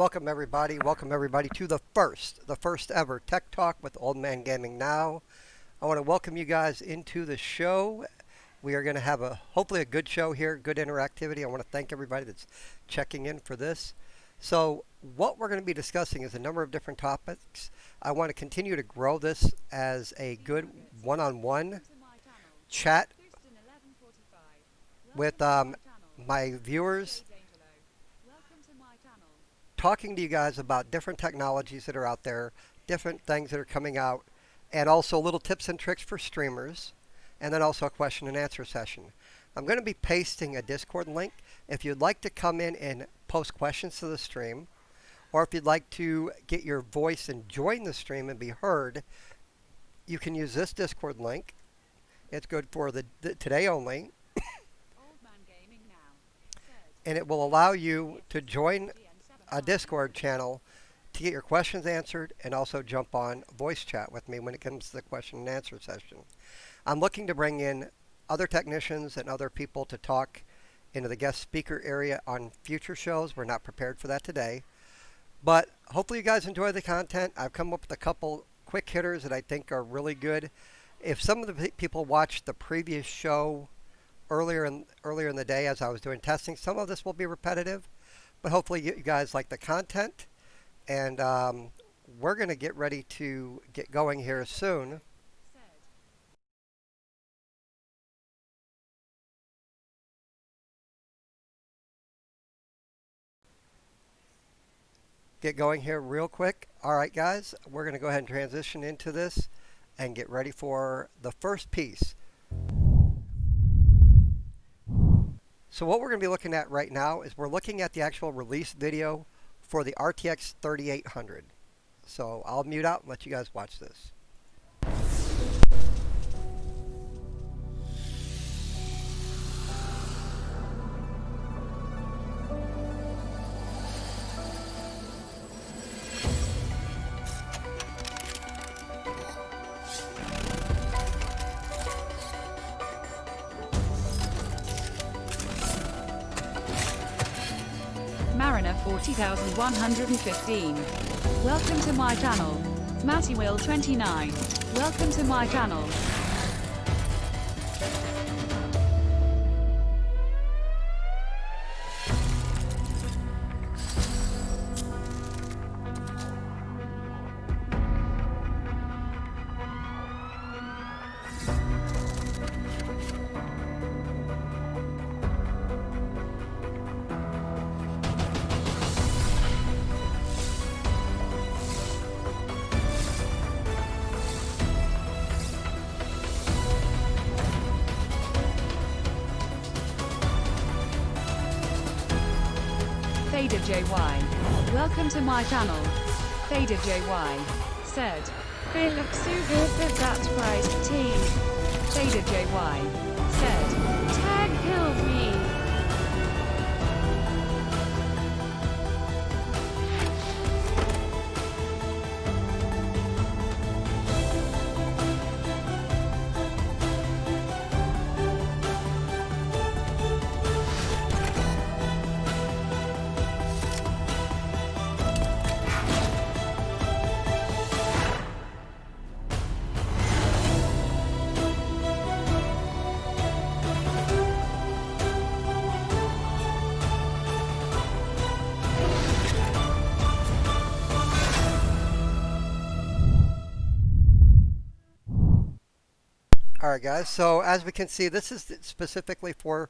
Welcome everybody to the first ever Tech Talk with Old Man Gaming Now. I want to welcome you guys into the show. We are going to have hopefully a good show here, good interactivity. I want to thank everybody that's checking in for this. So what we're going to be discussing is a number of different topics. I want to continue to grow this as a good one-on-one chat with my viewers, talking to you guys about different technologies that are out there, different things that are coming out, and also little tips and tricks for streamers, and then also a question and answer session. I'm going to be pasting a Discord link. If you'd like to come in and post questions to the stream, or if you'd like to get your voice and join the stream and be heard, you can use this Discord link. It's good for the today only. And it will allow you to join a Discord channel to get your questions answered and also jump on voice chat with me when it comes to the question and answer session. I'm looking to bring in other technicians and other people to talk into the guest speaker area on future shows. We're not prepared for that today. But hopefully you guys enjoy the content. I've come up with a couple quick hitters that I think are really good. If some of the people watched the previous show earlier in the day as I was doing testing, some of this will be repetitive. But hopefully you guys like the content, and we're going to get ready to get going here soon. Get going here real quick. All right, guys, we're going to go ahead and transition into this and get ready for the first piece. So what we're going to be looking at right now is we're looking at the actual release video for the RTX 3800. So I'll mute out and let you guys watch this. Mariner 40,115. Welcome to my channel. Mattywill 29. Welcome to my channel. Fader JY. Welcome to my channel. Fader JY said, "They look so good for that price, team." Fader JY said, "Tag killed me." Alright guys, so as we can see, this is specifically for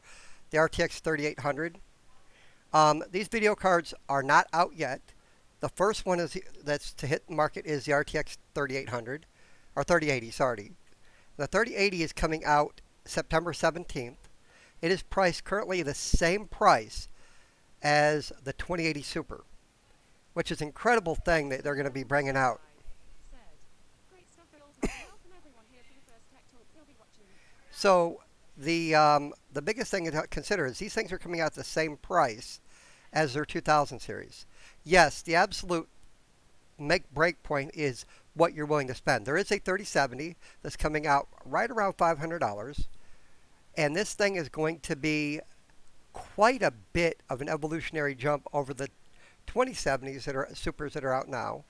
the RTX 3800. These video cards are not out yet. The first one that's to hit the market is the RTX 3800, or 3080, sorry. The 3080 is coming out September 17th. It is priced currently the same price as the 2080 Super, which is an incredible thing that they're going to be bringing out. So the biggest thing to consider is these things are coming out at the same price as their 2000 series. Yes, the absolute break point is what you're willing to spend. There is a 3070 that's coming out right around $500, and this thing is going to be quite a bit of an evolutionary jump over the 2070s that are supers that are out now.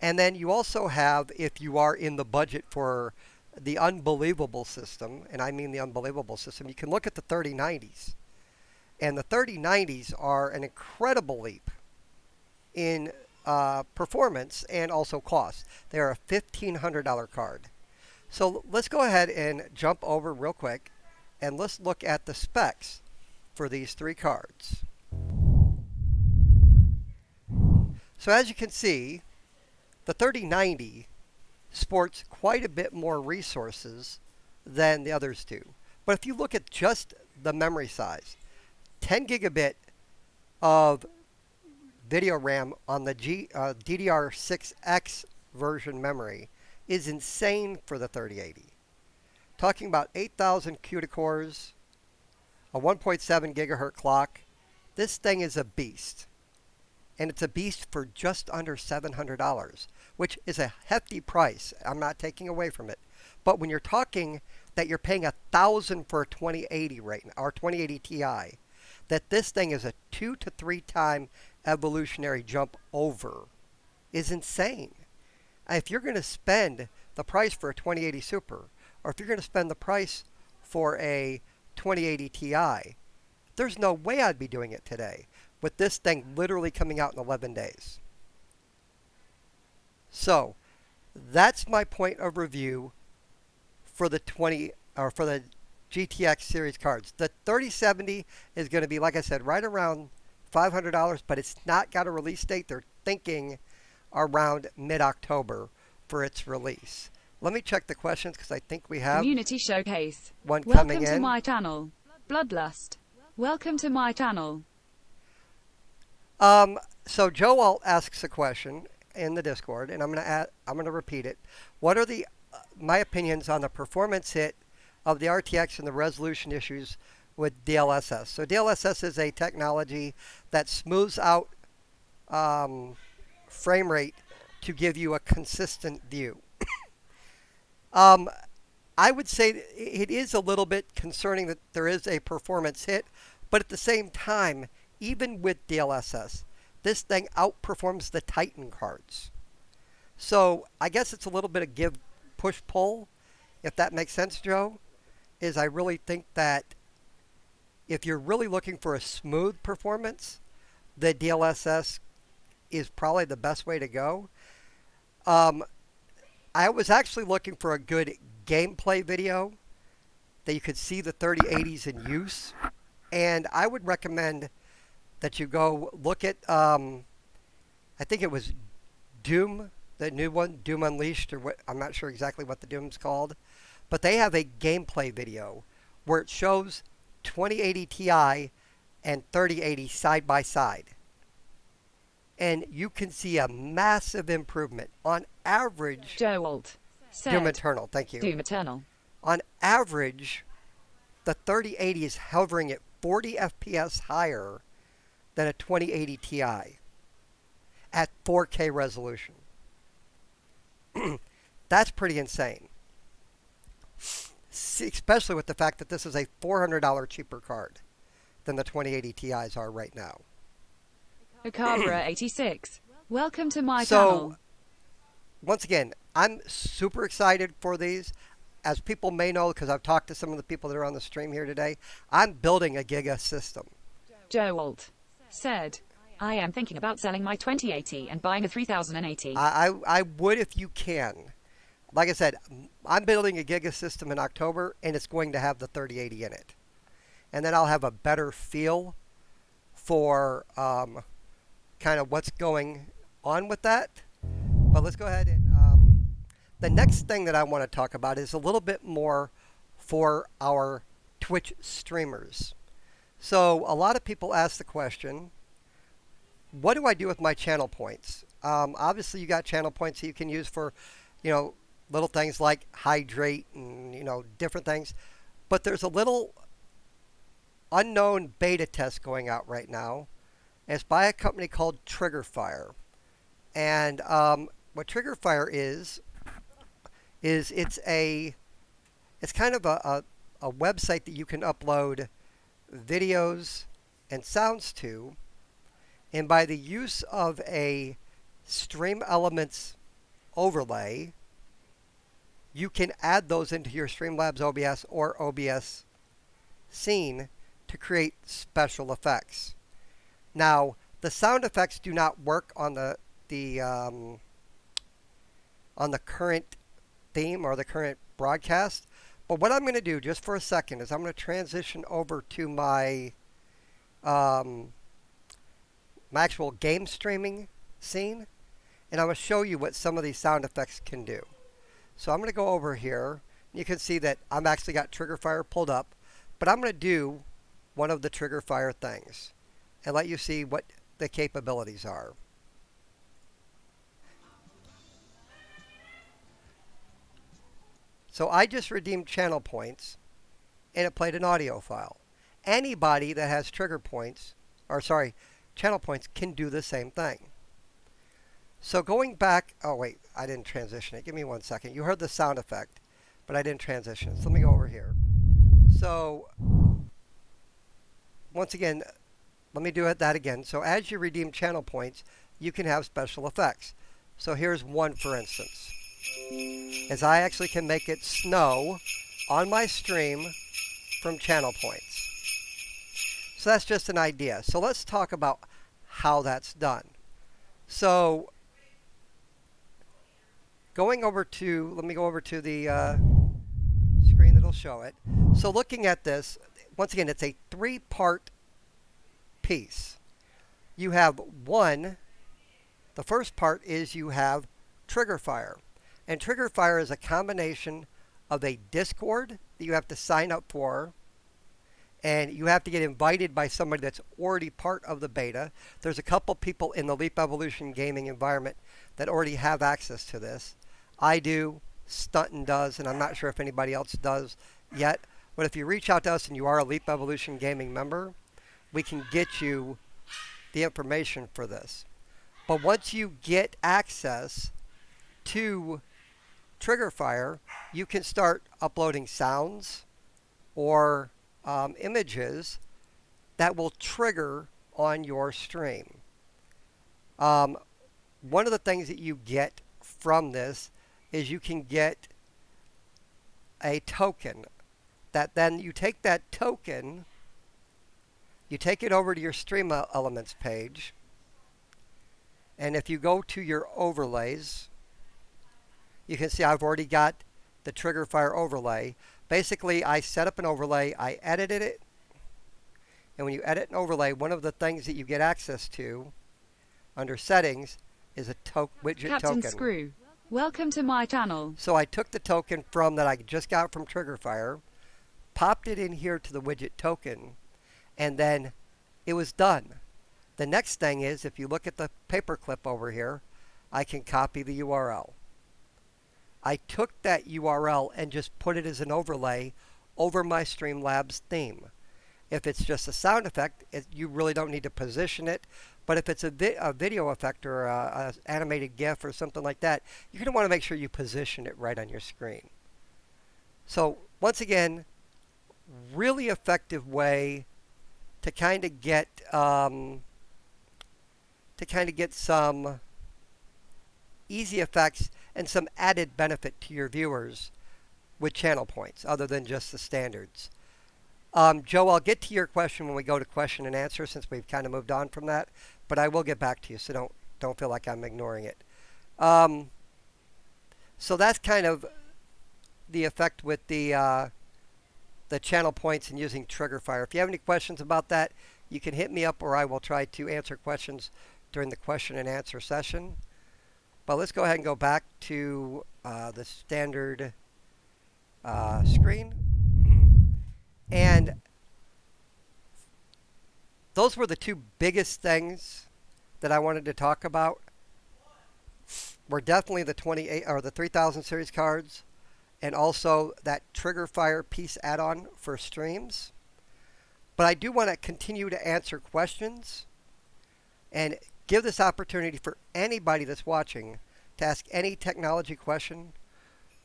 And then you also have, if you are in the budget for the unbelievable system, and I mean the unbelievable system, you can look at the 3090s. And the 3090s are an incredible leap in performance and also cost. They are a $1,500 card. So let's go ahead and jump over real quick and let's look at the specs for these three cards. So as you can see, the 3090 sports quite a bit more resources than the others do. But if you look at just the memory size, 10 gigabit of video RAM on the DDR6X version memory is insane for the 3080. Talking about 8,000 CUDA cores, a 1.7 gigahertz clock. This thing is a beast. And it's a beast for just under $700, which is a hefty price. I'm not taking away from it. But when you're talking that you're paying $1,000 for a 2080 right now, or 2080 Ti, that this thing is a 2 to 3 time evolutionary jump over is insane. If you're going to spend the price for a 2080 Super, or if you're going to spend the price for a 2080 Ti, there's no way I'd be doing it today, with this thing literally coming out in 11 days. So that's my point of review for the GTX series cards. The 3070 is going to be, like I said, right around $500, but it's not got a release date. They're thinking around mid-October for its release. Let me check the questions because I think we have Community Showcase. one coming Welcome to in. my channel. Bloodlust. Welcome to my channel. So Joel asks a question in the Discord, and I'm gonna repeat it. What are my opinions on the performance hit of the RTX and the resolution issues with DLSS? So DLSS is a technology that smooths out frame rate to give you a consistent view. I would say it is a little bit concerning that there is a performance hit, but at the same time, even with DLSS, this thing outperforms the Titan cards. So I guess it's a little bit of push-pull, if that makes sense, Joe. I really think that if you're really looking for a smooth performance, the DLSS is probably the best way to go. I was actually looking for a good gameplay video that you could see the 3080s in use. And I would recommend that you go look at, I think it was Doom, the new one, Doom Unleashed, or what, I'm not sure exactly what the Doom's called. But they have a gameplay video where it shows 2080 Ti and 3080 side by side. And you can see a massive improvement. On average, Joe Walt said, Doom Eternal, thank you. Doom Eternal. On average, the 3080 is hovering at 40 FPS higher than a 2080 Ti at 4K resolution. That's pretty insane. Especially with the fact that this is a $400 cheaper card than the 2080 Ti's are right now. Akabra 86. Welcome to my So, channel. once again, I'm super excited for these. As people may know, because I've talked to some of the people that are on the stream here today, I'm building a Giga system. Joe Walt said, I am thinking about selling my 2080 and buying a 3080. I would if you can. Like I said, I'm building a Giga system in October, and it's going to have the 3080 in it. And then I'll have a better feel for kind of what's going on with that. But let's go ahead and the next thing that I want to talk about is a little bit more for our Twitch streamers. So a lot of people ask the question, what do I do with my channel points? Obviously, you got channel points that you can use for, little things like hydrate and, different things. But there's a little unknown beta test going out right now. It's by a company called Triggerfyre. And what Triggerfyre is it's kind of a website that you can upload videos and sounds to. And by the use of a Stream Elements overlay, you can add those into your Streamlabs OBS or OBS scene to create special effects. Now, the sound effects do not work on the current theme or the current broadcast. But what I'm going to do just for a second is I'm going to transition over to my my actual game streaming scene, and I'm going to show you what some of these sound effects can do. So I'm going to go over here. You can see that I've actually got Triggerfyre pulled up, but I'm going to do one of the Triggerfyre things and let you see what the capabilities are. So I just redeemed channel points, and it played an audio file. Anybody that has trigger points, or sorry, channel points can do the same thing. So going back, oh wait, I didn't transition it. Give me one second. You heard the sound effect, but I didn't transition it. So let me go over here. So once again, let me do that again. So as you redeem channel points, you can have special effects. So here's one for instance. As I actually can make it snow on my stream from channel points. So that's just an idea. So let's talk about how that's done. So let me go over to the screen that'll show it. So looking at this, once again, it's a 3-part piece. You have the first part is you have Triggerfyre. And Triggerfyre is a combination of a Discord that you have to sign up for, and you have to get invited by somebody that's already part of the beta. There's a couple people in the Leap Evolution gaming environment that already have access to this. I do, Stunton does, and I'm not sure if anybody else does yet. But if you reach out to us and you are a Leap Evolution gaming member, we can get you the information for this. But once you get access to Triggerfyre, you can start uploading sounds or images that will trigger on your stream. One of the things that you get from this is you can get a token that then you take that token, you take it over to your Stream Elements page, and if you go to your overlays, you can see I've already got the Triggerfyre overlay. Basically, I set up an overlay, I edited it, and when you edit an overlay, one of the things that you get access to under settings is a widget Captain token. Screw, welcome to my channel. So I took the token that I just got from Triggerfyre, popped it in here to the widget token, and then it was done. The next thing is, if you look at the paperclip over here, I can copy the URL. I took that URL and just put it as an overlay over my Streamlabs theme. If it's just a sound effect, you really don't need to position it. But if it's a video effect or an animated GIF or something like that, you're going to want to make sure you position it right on your screen. So once again, really effective way to kind of get some easy effects and some added benefit to your viewers with channel points other than just the standards. Joe, I'll get to your question when we go to question and answer since we've kind of moved on from that, but I will get back to you, so don't feel like I'm ignoring it. So that's kind of the effect with the channel points and using Triggerfyre. If you have any questions about that, you can hit me up or I will try to answer questions during the question and answer session. But let's go ahead and go back to the standard screen. And those were the two biggest things that I wanted to talk about. Were definitely the 28 or the 3000 series cards, and also that Triggerfyre piece add-on for streams. But I do want to continue to answer questions and give this opportunity for anybody that's watching to ask any technology question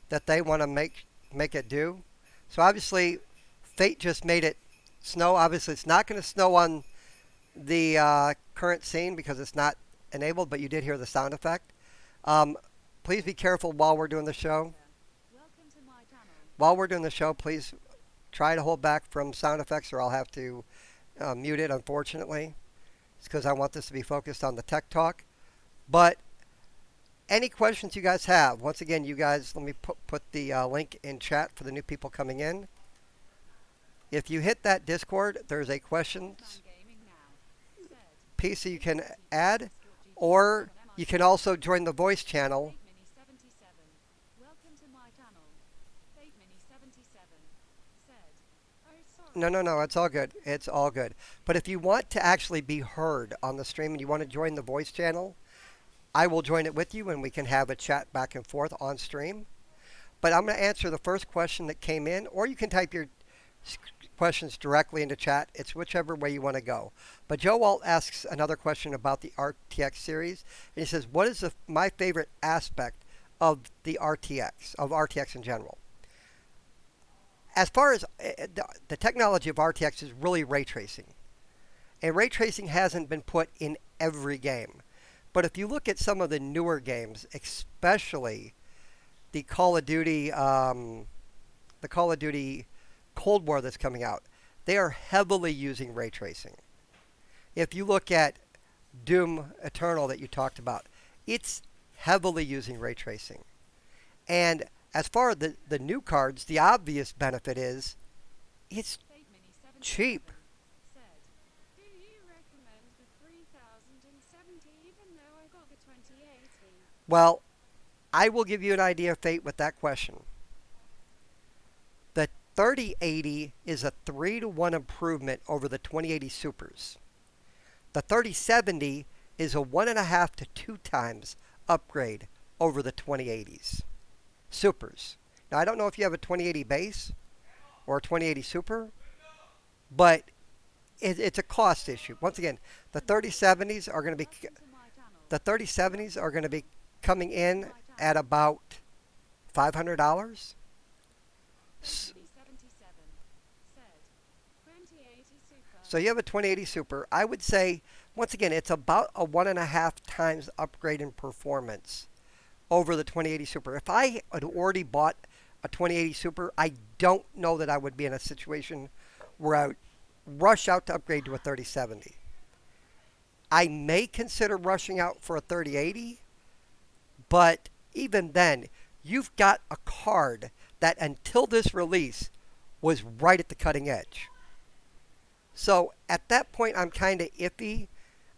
that they want to make it do. So obviously, Fate just made it snow. Obviously, it's not going to snow on the current scene because it's not enabled, but you did hear the sound effect. Um, Please be careful while we're doing the show. While we're doing the show, please try to hold back from sound effects or I'll have to mute it, unfortunately. It's because I want this to be focused on the tech talk. But any questions you guys have, once again, you guys, let me put the link in chat for the new people coming in. If you hit that Discord, there's a questions piece that you can add, or you can also join the voice channel. No, it's all good. It's all good. But if you want to actually be heard on the stream and you want to join the voice channel, I will join it with you and we can have a chat back and forth on stream. But I'm going to answer the first question that came in, or you can type your questions directly into chat. It's whichever way you want to go. But Joe Walt asks another question about the RTX series. And he says, what is my favorite aspect of the RTX in general? As far as the technology of RTX is really ray tracing. And ray tracing hasn't been put in every game. But if you look at some of the newer games, especially the Call of Duty Cold War that's coming out, they are heavily using ray tracing. If you look at Doom Eternal that you talked about, it's heavily using ray tracing. And as far as the new cards, the obvious benefit is it's cheap. Well, I will give you an idea of fate with that question. The 3080 is a 3-to-1 improvement over the 2080 Supers. The 3070 is a 1.5 to 2 times upgrade over the 2080s. Supers. Now, I don't know if you have a 2080 base or a 2080 Super, but it's a cost issue. Once again, the 3070s are going to be coming in at about $500. So you have a 2080 Super. I would say, once again, it's about a 1.5 times upgrade in performance over the 2080 Super. If I had already bought a 2080 Super, I don't know that I would be in a situation where I would rush out to upgrade to a 3070. I may consider rushing out for a 3080, but even then, you've got a card that until this release was right at the cutting edge. So at that point, I'm kind of iffy.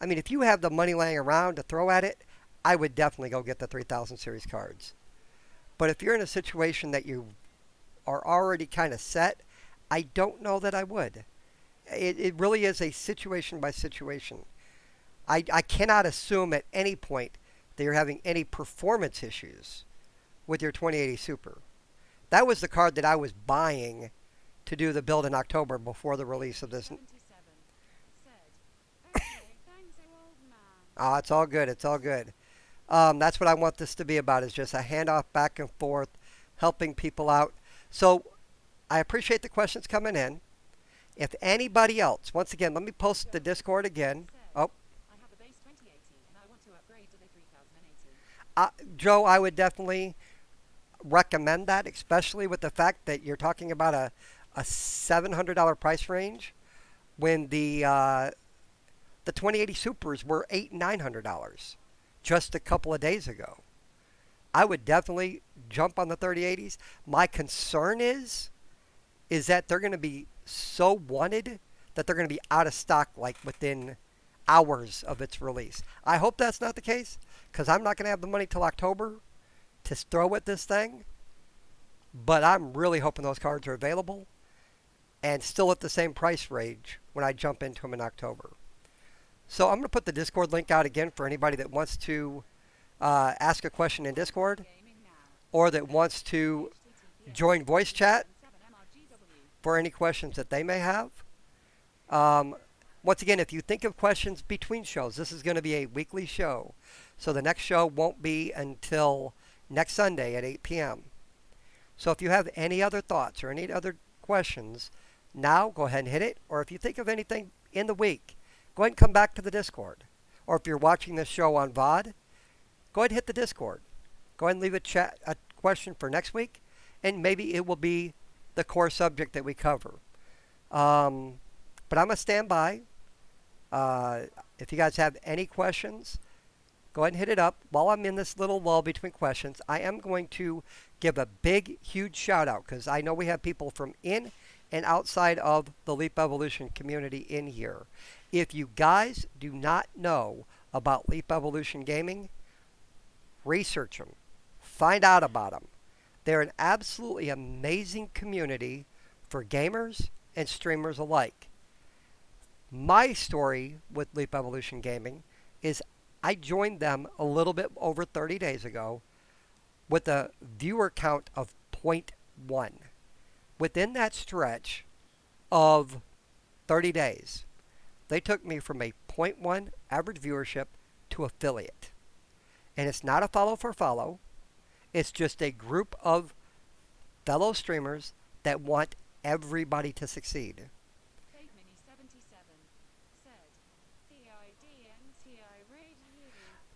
I mean, if you have the money laying around to throw at it, I would definitely go get the 3000 series cards. But if you're in a situation that you are already kind of set, I don't know that I would. It really is a situation by situation. I cannot assume at any point that you're having any performance issues with your 2080 Super. That was the card that I was buying to do the build in October before the release of this. Oh, it's all good. It's all good. That's what I want this to be about, is just a handoff back and forth, helping people out. So I appreciate the questions coming in. If anybody else, once again, let me post the Discord again. Oh. Joe, I would definitely recommend that, especially with the fact that you're talking about a $700 price range when the 2080 Supers were $800-900 just a couple of days ago. I would definitely jump on the 3080s. My concern is that they're going to be so wanted that they're going to be out of stock like within hours of its release. I hope that's not the case, because I'm not going to have the money till October to throw at this thing. But I'm really hoping those cards are available and still at the same price range when I jump into them in October. So I'm going to put the Discord link out again for anybody that wants to ask a question in Discord or that wants to join voice chat for any questions that they may have. Once again, if you think of questions between shows, this is going to be a weekly show. So the next show won't be until next Sunday at 8 p.m. So if you have any other thoughts or any other questions, now go ahead and hit it. Or if you think of anything in the week, go ahead and come back to the Discord. or if you're watching this show on VOD, go ahead and hit the Discord. Go ahead and leave a question for next week, and maybe it will be the core subject that we cover. But I'm going to stand by. If you guys have any questions, go ahead and hit it up. While I'm in this little lull between questions, I am going to give a big, huge shout out because I know we have people from in and outside of the Leap Evolution community in here. If you guys do not know about Leap Evolution Gaming, research them. Find out about them. They're an absolutely amazing community for gamers and streamers alike. My story with Leap Evolution Gaming is I joined them a little bit over 30 days ago with a viewer count of 0.1. Within that stretch of 30 days, they took me from a 0.1 average viewership to affiliate. And it's not a follow for follow. It's just a group of fellow streamers that want everybody to succeed.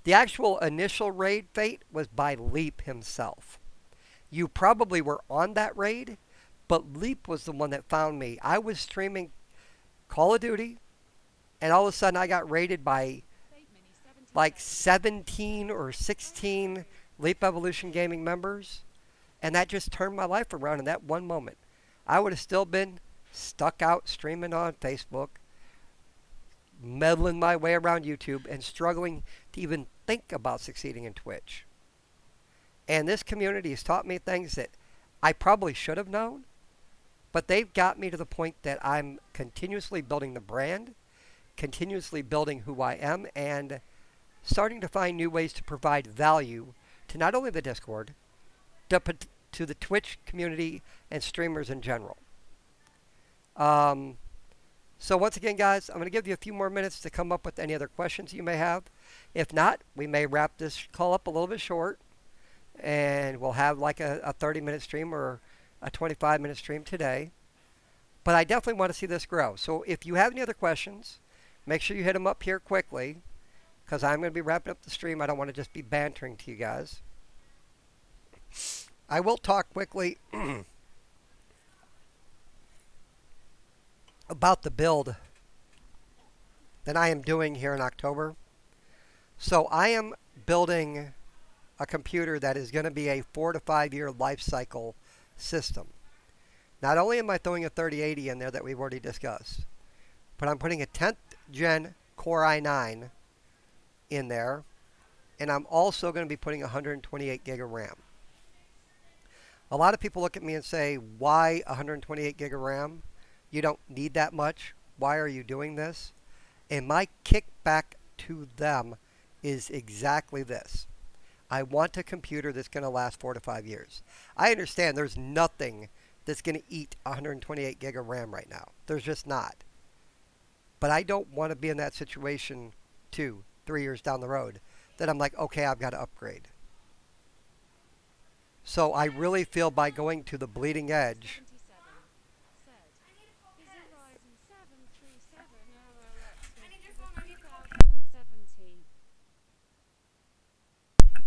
The actual initial raid fate was by Leap himself. You probably were on that raid, but Leap was the one that found me. I was streaming Call of Duty, and all of a sudden I got raided by like 17 or 16 Leap Evolution Gaming members, and that just turned my life around in that one moment. I would have still been stuck out streaming on Facebook, meddling my way around YouTube, and struggling to even think about succeeding in Twitch. And this community has taught me things that I probably should have known, but they've got me to the point that I'm continuously building the brand, continuously building who I am, and starting to find new ways to provide value to not only the Discord, but to the Twitch community and streamers in general. So once again, guys, I'm going to give you a few more minutes to come up with any other questions you may have. If not, we may wrap this call up a little bit short, and we'll have like a 30-minute stream or a 25-minute stream today. But I definitely want to see this grow. So if you have any other questions, make sure you hit them up here quickly, because I'm going to be wrapping up the stream. I don't want to just be bantering to you guys. I will talk quickly about the build that I am doing here in October. So I am building a computer that is going to be a 4 to 5 year life cycle system. Not only am I throwing a 3080 in there that we've already discussed, but I'm putting a 10th gen Core i9 in there, and I'm also going to be putting 128 gig of RAM. A lot of people look at me and say, why 128 gig of RAM? You don't need that much. Why are you doing this? And my kickback to them is exactly this. I want a computer that's going to last 4 to 5 years. I understand there's nothing that's going to eat 128 gig of RAM right now. There's just not. But I don't want to be in that situation 2, 3 years down the road that I'm like, okay, I've got to upgrade. So I really feel by going to the bleeding edge,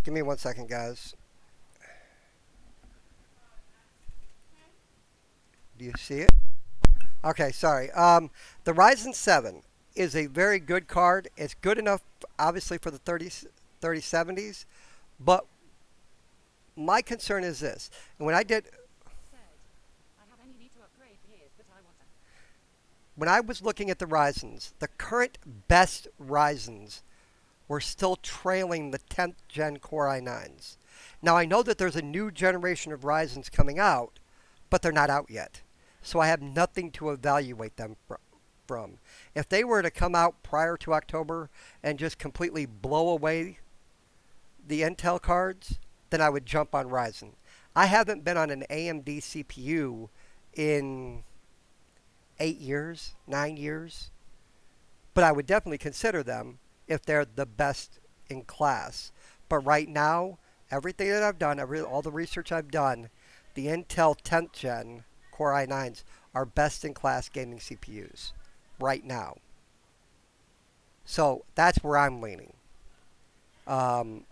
give me 1 second, guys. Do you see it? Okay, sorry. The Ryzen 7 is a very good card. It's good enough, obviously, for the 3070s. But my concern is this. And when I was looking at the Ryzens, the current best Ryzens were still trailing the 10th gen Core i9s. Now, I know that there's a new generation of Ryzens coming out, but they're not out yet. So I have nothing to evaluate them from. If they were to come out prior to October and just completely blow away the Intel cards, then I would jump on Ryzen. I haven't been on an AMD CPU in 8 years, 9 years, but I would definitely consider them if they're the best in class. But right now, everything that I've done, all the research I've done, the Intel 10th gen Core i9s are best in class gaming CPUs right now. So that's where I'm leaning. Um,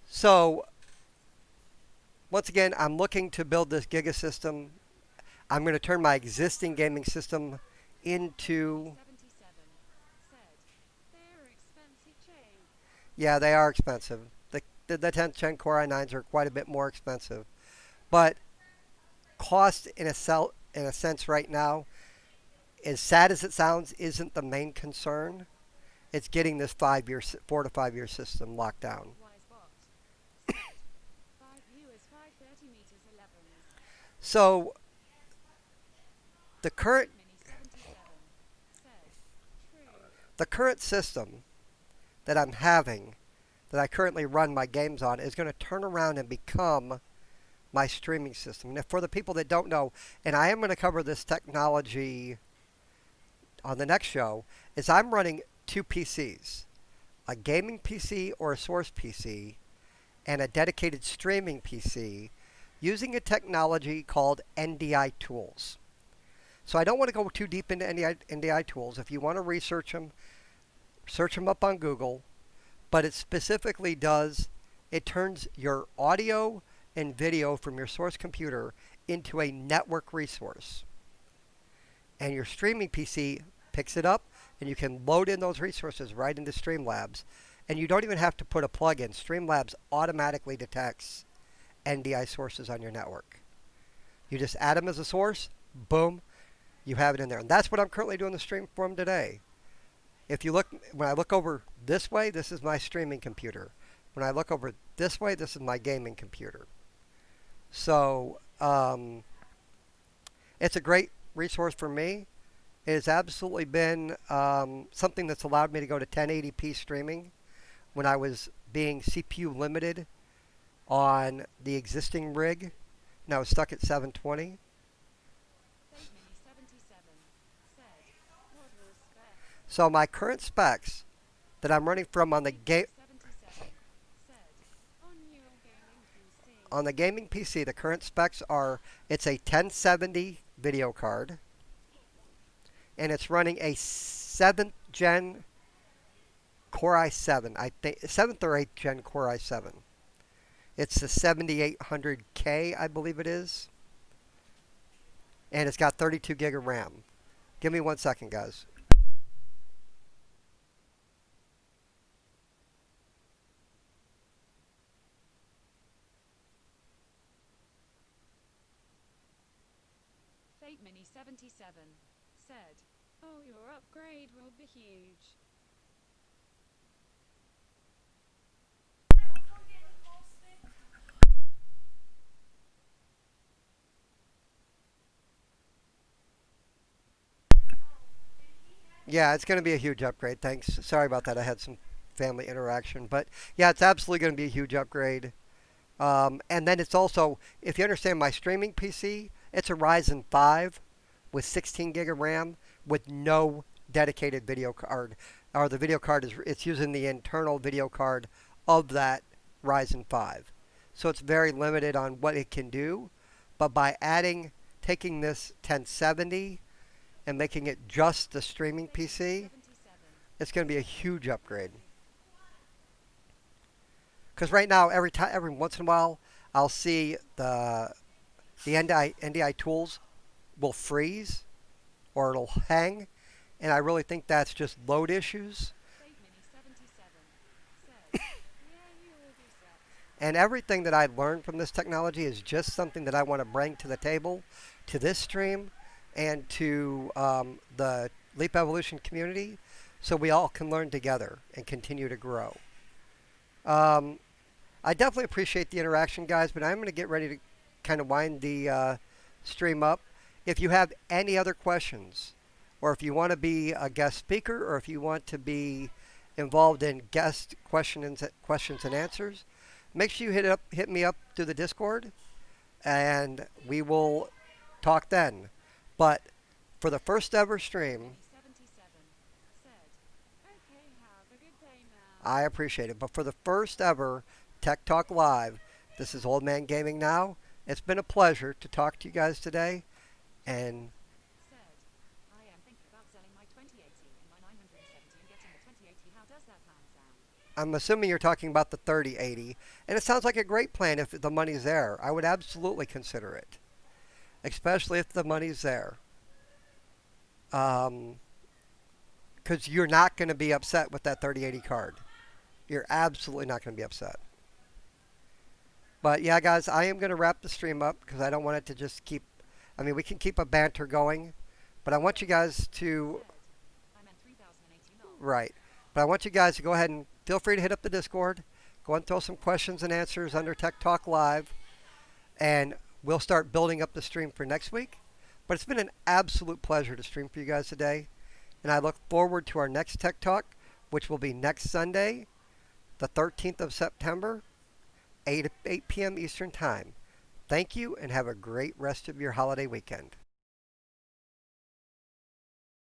so once again, I'm looking to build this Giga system. I'm going to turn my existing gaming system into. Yeah, they are expensive. The 10th Gen Core i9s are quite a bit more expensive. But cost in a sense right now, as sad as it sounds, isn't the main concern. It's getting this 4 to 5 year system locked down. So the current the current system that I'm having, that I currently run my games on, is going to turn around and become my streaming system. Now, for the people that don't know, and I am going to cover this technology on the next show, is I'm running two PCs, a gaming PC or a source PC, and a dedicated streaming PC using a technology called NDI tools. So I don't want to go too deep into NDI tools. If you want to research them, search them up on Google. But it specifically it turns your audio and video from your source computer into a network resource. And your streaming PC picks it up, and you can load in those resources right into Streamlabs. And you don't even have to put a plug in. Streamlabs automatically detects NDI sources on your network. You just add them as a source, boom, you have it in there. And that's what I'm currently doing the stream from today. If you look, when I look over this way, this is my streaming computer. When I look over this way, this is my gaming computer. So it's a great resource for me. It has absolutely been something that's allowed me to go to 1080p streaming when I was being CPU limited on the existing rig, and I was stuck at 720. So my current specs that I'm running from on the gaming PC, the current specs are, it's a 1070 video card, and it's running a 7th gen Core i7, I think 7th or 8th gen Core i7. It's the 7800K, I believe it is, and it's got 32 gig of RAM. Give me 1 second, guys. Fate Mini 77 said, "Oh, your upgrade will be huge." Yeah, it's going to be a huge upgrade. Thanks. Sorry about that. I had some family interaction. But yeah, it's absolutely going to be a huge upgrade. And then it's also, if you understand my streaming PC, it's a Ryzen 5 with 16 gig of RAM with no dedicated video card. Or the video card it's using the internal video card of that Ryzen 5. So it's very limited on what it can do. But by taking this 1070 and making it just the streaming PC, it's going to be a huge upgrade. Because right now, every once in a while, I'll see the NDI tools will freeze or it'll hang, and I really think that's just load issues. And everything that I learned from this technology is just something that I want to bring to the table, to this stream, and to the Leap Evolution community, so we all can learn together and continue to grow. I definitely appreciate the interaction, guys, but I'm going to get ready to kind of wind the stream up. If you have any other questions, or if you want to be a guest speaker, or if you want to be involved in guest questions and answers, make sure you hit me up through the Discord, and we will talk then. But for the first ever stream, I appreciate it. But for the first ever Tech Talk Live, this is Old Man Gaming Now. It's been a pleasure to talk to you guys today, and I'm assuming you're talking about the 3080, and it sounds like a great plan if the money's there. I would absolutely consider it, especially if the money's there. Because you're not going to be upset with that 3080 card. You're absolutely not going to be upset. But yeah, guys, I am going to wrap the stream up because I don't want it to just keep. I mean, we can keep a banter going, but I want you guys to. Right. But I want you guys to go ahead and feel free to hit up the Discord. Go and throw some questions and answers under Tech Talk Live. And we'll start building up the stream for next week. But it's been an absolute pleasure to stream for you guys today. And I look forward to our next Tech Talk, which will be next Sunday, the 13th of September, 8 p.m. Eastern Time. Thank you and have a great rest of your holiday weekend.